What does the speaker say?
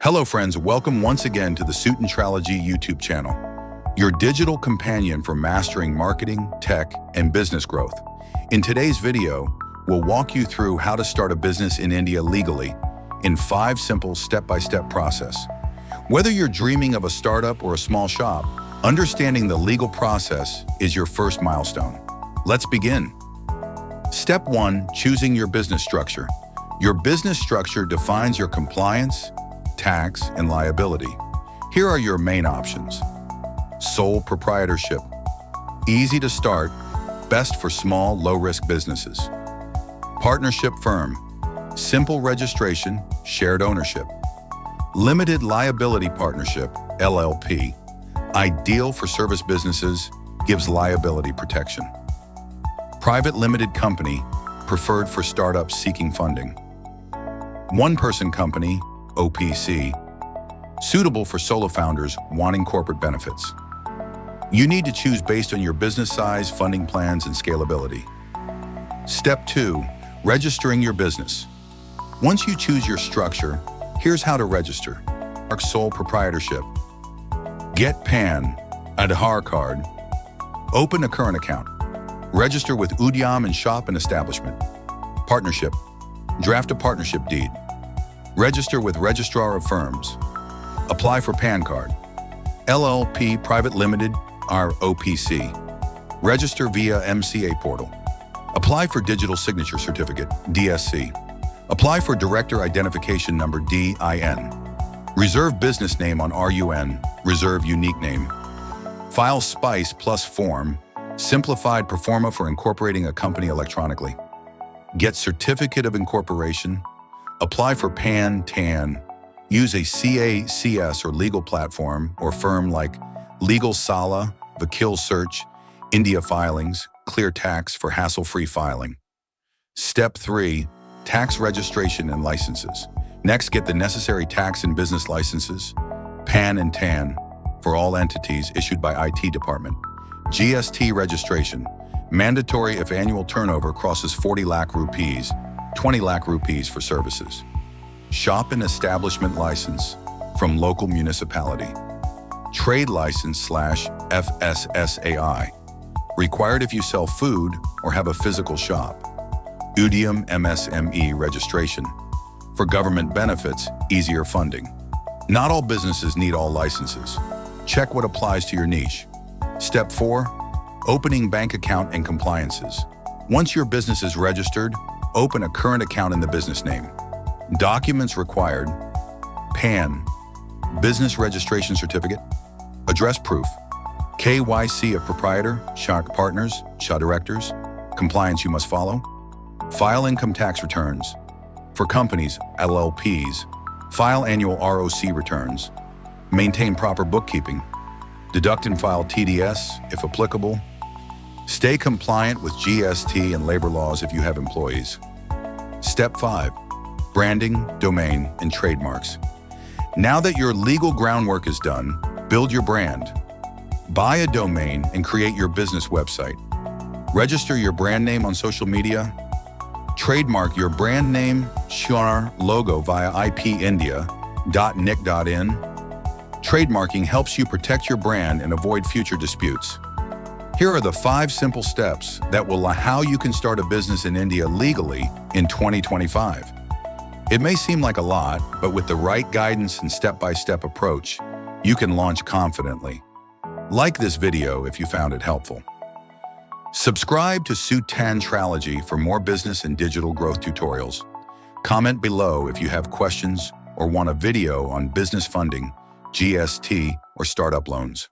Hello friends, welcome once again to the Sutantralogy YouTube channel, your digital companion for mastering marketing, tech, and business growth. In today's video, we'll walk you through how to start a business in India legally in 5 simple step-by-step process. Whether you're dreaming of a startup or a small shop, understanding the legal process is your first milestone. Let's begin. Step 1, choosing your business structure. Your business structure defines your compliance, tax, and liability. Here are your main options. Sole proprietorship. Easy to start, best for small, low-risk businesses. Partnership firm. Simple registration, shared ownership. Limited liability partnership, LLP. Ideal for service businesses, gives liability protection. Private limited company, preferred for startups seeking funding. One-person company, OPC, suitable for solo founders wanting corporate benefits. You need to choose based on your business size, funding plans, and scalability. Step 2, registering your business. Once you choose your structure, here's how to register. Sole proprietorship. Get PAN, Aadhaar card. Open a current account. Register with Udyam and shop and establishment. Partnership. Draft a partnership deed. Register with Registrar of Firms. Apply for PAN card. LLP Private Limited, OPC. Register via MCA portal. Apply for Digital Signature Certificate, DSC. Apply for Director Identification Number, DIN. Reserve business name on RUN, reserve unique name. File SPICE plus form, simplified proforma for incorporating a company electronically. Get certificate of incorporation. Apply for PAN, TAN. Use a CACS or legal platform or firm like Legal Sala, Vakil Search, India Filings, Clear Tax for hassle-free filing. Step 3, tax registration and licenses. Next, get the necessary tax and business licenses, PAN and TAN, for all entities issued by IT department. GST registration, mandatory if annual turnover crosses 40 lakh rupees, 20 lakh rupees for services. Shop and establishment license from local municipality. Trade license / FSSAI. Required if you sell food or have a physical shop. Udyam MSME registration. For government benefits, easier funding. Not all businesses need all licenses. Check what applies to your niche. Step 4, opening bank account and compliances. Once your business is registered, open a current account in the business name. Documents required: PAN, business registration certificate, address proof, KYC of proprietor, SHA partners, SHA directors, compliance you must follow. File income tax returns. For companies, LLPs, file annual ROC returns. Maintain proper bookkeeping. Deduct and file TDS, if applicable. Stay compliant with GST and labor laws if you have employees. Step 5, branding, domain, and trademarks. Now that your legal groundwork is done, build your brand. Buy a domain and create your business website. Register your brand name on social media. Trademark your brand name, SHAR logo via ipindia.nic.in. Trademarking helps you protect your brand and avoid future disputes. Here are the 5 simple steps that will allow how you can start a business in India legally in 2025. It may seem like a lot, but with the right guidance and step-by-step approach, you can launch confidently. Like this video if you found it helpful. Subscribe to Sutantralogy for more business and digital growth tutorials. Comment below if you have questions or want a video on business funding, GST, or startup loans.